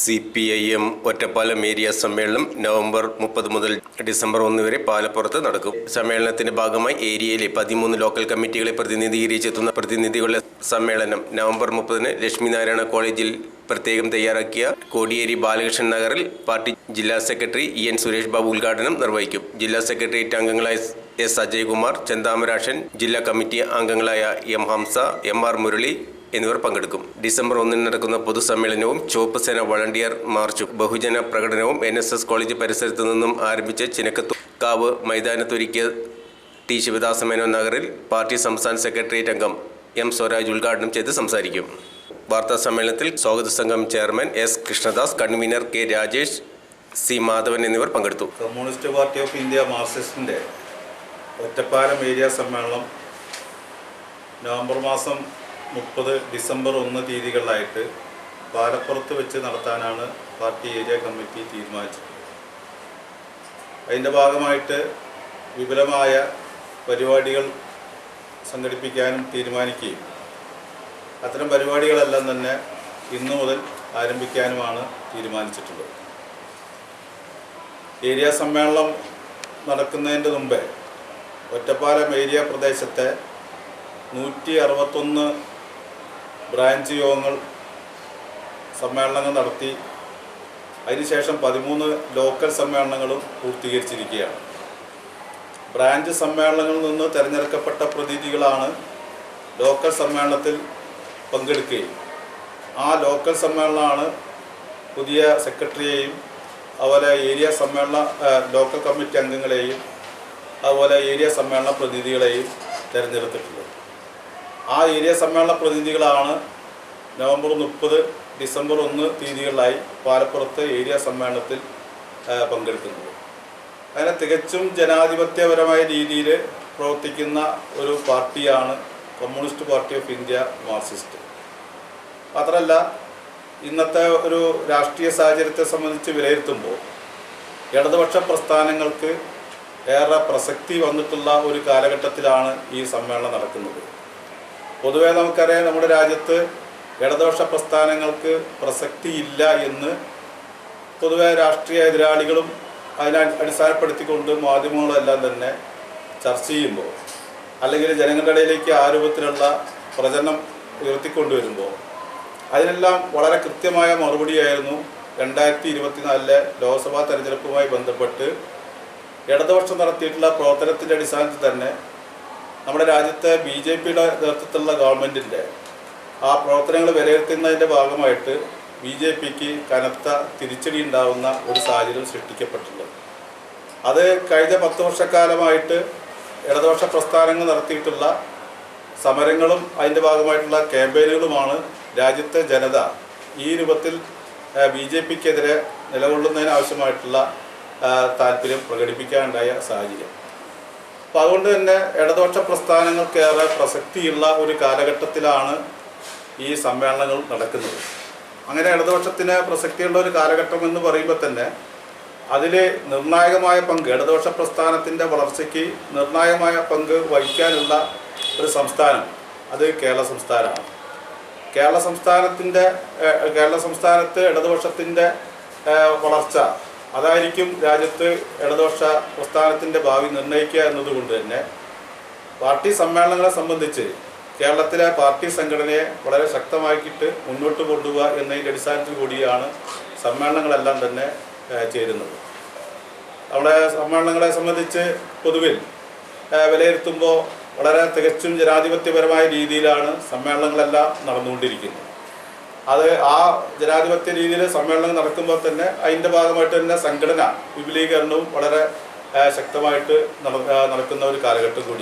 CPIM Ottapalam area സമ്മേളനം November 30 മുതൽ December 1 വരെ പാലപ്പുറത്ത് നടക്കും. സമ്മേളനത്തിന്റെ ഭാഗമായി ഏരിയയിലെ 13 ലോക്കൽ കമ്മിറ്റികളെ പ്രതിനിധീകരിച്ചെത്തുന്ന പ്രതിനിധികളുടെ സമ്മേളനം നവംബർ 30 ലക്ഷ്മിനാരായണ കോളേജിൽ പ്രത്യേകം തയ്യാറാക്കിയ കോടിയേരി ബാലകൃഷ്ണൻ നഗറിൽ പാർട്ടി ജില്ലാ സെക്രട്ടറി EN സുരേഷ് ബാബു ഉദ്ഘാടനം നിർവഹിക്കും. ജില്ലാ സെക്രട്ടേറിയറ്റ് അംഗങ്ങളായ S അജയ്കുമാർ, ചെന്താമരാശൻ, ജില്ലാ കമ്മിറ്റി അംഗങ്ങളായ M ഹംസ, MR മുരളി എന്നിവർ പങ്കെടുക്കും. ഡിസംബർ 1 നടക്കുന്ന പൊതുസമ്മേളനവും ചുവപ്പ് സേന വളണ്ടിയർ മാർച്ചും ബഹുജന പ്രകടനവും NSS കോളേജ് പരിസരത്തു നിന്നും ആരംഭിച്ച് ചിനക്കത്തുകാവ് മൈതാനത്തൊരുക്കിയ T ശിവദാസ മേനോൻ നഗറിൽ പാർട്ടി സംസ്ഥാന സെക്രട്ടേറിയറ്റ് അംഗം M സ്വരാജ് ഉദ്ഘാടനം ചെയ്ത് സംസാരിക്കും. വാർത്താ സമ്മേളനത്തിൽ സ്വാഗത സംഘം chairman S Krishnadas, convener K Rajesh, C Madhavan എന്നിവർ പങ്കെടുത്തു. കമ്മ്യൂണിസ്റ്റ് പാർട്ടി ഓഫ് ഇന്ത്യ മാർക്സിസ്റ്റിൻ്റെ ഒറ്റപ്പാലം ഏരിയ സമ്മേളനം നവംബർ മാസം 30 ഡിസംബർ 1 തീയതികളിലായിട്ട് പാലപ്പുറത്ത് വെച്ച് നടത്താനാണ് പാർട്ടി ഏരിയ കമ്മിറ്റി തീരുമാനിച്ചത്. അതിൻ്റെ ഭാഗമായിട്ട് വിപുലമായ പരിപാടികൾ സംഘടിപ്പിക്കാനും തീരുമാനിക്കുകയും അത്തരം പരിപാടികളെല്ലാം തന്നെ ഇന്നു മുതൽ ആരംഭിക്കാനുമാണ് തീരുമാനിച്ചിട്ടുള്ളത്. ഏരിയ സമ്മേളനം നടക്കുന്നതിൻ്റെ മുമ്പേ ഒറ്റപ്പാലം ഏരിയ പ്രദേശത്തെ 161 ബ്രാഞ്ച് യോഗങ്ങൾ സമ്മേളനങ്ങൾ നടത്തി. അതിനുശേഷം 13 ലോക്കൽ സമ്മേളനങ്ങളും പൂർത്തീകരിച്ചിരിക്കുകയാണ്. ബ്രാഞ്ച് സമ്മേളനങ്ങളിൽ നിന്ന് തിരഞ്ഞെടുക്കപ്പെട്ട പ്രതിനിധികളാണ് ലോക്കൽ സമ്മേളനത്തിൽ പങ്കെടുക്കുകയും ആ ലോക്കൽ സമ്മേളനമാണ് പുതിയ സെക്രട്ടറിയെയും അതുപോലെ ഏരിയ സമ്മേളന ലോക്കൽ കമ്മിറ്റി അംഗങ്ങളെയും അതുപോലെ ഏരിയ സമ്മേളന പ്രതിനിധികളെയും തിരഞ്ഞെടുത്തിട്ടുള്ളത്. ആ ഏരിയ സമ്മേളന പ്രതിനിധികളാണ് നവംബർ 30 ഡിസംബർ 1 തീയതികളിലായി പാലപ്പുറത്ത് ഏരിയ സമ്മേളനത്തിൽ പങ്കെടുക്കുന്നത്. അങ്ങനെ തികച്ചും ജനാധിപത്യപരമായ രീതിയിൽ പ്രവർത്തിക്കുന്ന ഒരു പാർട്ടിയാണ് communist party of India Marxist. മാത്രമല്ല, ഇന്നത്തെ ഒരു രാഷ്ട്രീയ സാഹചര്യത്തെ സംബന്ധിച്ച് വിലയിരുത്തുമ്പോൾ ഇടതുപക്ഷ പ്രസ്ഥാനങ്ങൾക്ക് ഏറെ പ്രസക്തി വന്നിട്ടുള്ള ഒരു കാലഘട്ടത്തിലാണ് ഈ സമ്മേളനം നടക്കുന്നത്. പൊതുവേ നമുക്കറിയാം, നമ്മുടെ രാജ്യത്ത് ഇടതുപക്ഷ പ്രസ്ഥാനങ്ങൾക്ക് പ്രസക്തിയില്ല എന്ന് പൊതുവെ രാഷ്ട്രീയ എതിരാളികളും അതിനെ അടിസ്ഥാനപ്പെടുത്തിക്കൊണ്ട് മാധ്യമങ്ങളെല്ലാം തന്നെ ചർച്ച ചെയ്യുമ്പോൾ, അല്ലെങ്കിൽ ജനങ്ങളുടെ ഇടയിലേക്ക് ആ രൂപത്തിലുള്ള പ്രചരണം ഉയർത്തിക്കൊണ്ടുവരുമ്പോൾ അതിനെല്ലാം വളരെ കൃത്യമായ മറുപടിയായിരുന്നു 2024 ലോക്സഭാ തെരഞ്ഞെടുപ്പുമായി ബന്ധപ്പെട്ട് ഇടതുപക്ഷം നടത്തിയിട്ടുള്ള പ്രവർത്തനത്തിൻ്റെ അടിസ്ഥാനത്തിൽ തന്നെ നമ്മുടെ രാജ്യത്തെ BJPയുടെ നേതൃത്വത്തിലുള്ള ഗവൺമെൻറ്റിൻ്റെ ആ പ്രവർത്തനങ്ങൾ വിലയിരുത്തുന്നതിൻ്റെ ഭാഗമായിട്ട് BJPക്ക് കനത്ത തിരിച്ചടി ഉണ്ടാകുന്ന ഒരു സാഹചര്യം സൃഷ്ടിക്കപ്പെട്ടിട്ടുള്ളത്. അത് കഴിഞ്ഞ 10 വർഷക്കാലമായിട്ട് ഇടതുപക്ഷ പ്രസ്ഥാനങ്ങൾ നടത്തിയിട്ടുള്ള സമരങ്ങളും അതിൻ്റെ ഭാഗമായിട്ടുള്ള ക്യാമ്പയിനുകളുമാണ് രാജ്യത്തെ ജനത ഈ രൂപത്തിൽ BJPക്കെതിരെ നിലകൊള്ളുന്നതിനാവശ്യമായിട്ടുള്ള താല്പര്യം പ്രകടിപ്പിക്കാനുണ്ടായ സാഹചര്യം. അപ്പോൾ അതുകൊണ്ട് തന്നെ ഇടതുപക്ഷ പ്രസ്ഥാനങ്ങൾക്കേറെ പ്രസക്തിയുള്ള ഒരു കാലഘട്ടത്തിലാണ് ഈ സമ്മേളനങ്ങൾ നടക്കുന്നത്. അങ്ങനെ ഇടതുപക്ഷത്തിന് പ്രസക്തിയുള്ള ഒരു കാലഘട്ടം എന്ന് പറയുമ്പോൾ തന്നെ അതിൽ നിർണായകമായ പങ്ക്, ഇടതുപക്ഷ പ്രസ്ഥാനത്തിൻ്റെ വളർച്ചയ്ക്ക് നിർണായകമായ പങ്ക് വഹിക്കാനുള്ള ഒരു സംസ്ഥാനം അത് കേരള സംസ്ഥാനമാണ്. കേരള സംസ്ഥാനത്ത് ഇടതുപക്ഷത്തിൻ്റെ വളർച്ച അതായിരിക്കും രാജ്യത്ത് ഇടതുപക്ഷ പ്രസ്ഥാനത്തിൻ്റെ ഭാവി നിർണ്ണയിക്കുക എന്നതുകൊണ്ട് തന്നെ പാർട്ടി സമ്മേളനങ്ങളെ സംബന്ധിച്ച് കേരളത്തിലെ പാർട്ടി സംഘടനയെ വളരെ ശക്തമാക്കിയിട്ട് മുന്നോട്ട് കൊണ്ടുപോവുക എന്നതിൻ്റെ അടിസ്ഥാനത്തിൽ കൂടിയാണ് സമ്മേളനങ്ങളെല്ലാം തന്നെ ചേരുന്നത്. നമ്മുടെ സമ്മേളനങ്ങളെ സംബന്ധിച്ച് പൊതുവിൽ വിലയിരുത്തുമ്പോൾ വളരെ തികച്ചും ജനാധിപത്യപരമായ രീതിയിലാണ് സമ്മേളനങ്ങളെല്ലാം നടന്നുകൊണ്ടിരിക്കുന്നത്. അത് ആ ജനാധിപത്യ രീതിയിൽ സമ്മേളനം നടക്കുമ്പോൾ തന്നെ അതിൻ്റെ ഭാഗമായിട്ട് തന്നെ സംഘടന വിപുലീകരണവും വളരെ ശക്തമായിട്ട് നടക്കുന്ന ഒരു കാലഘട്ടം കൂടിയാണ്.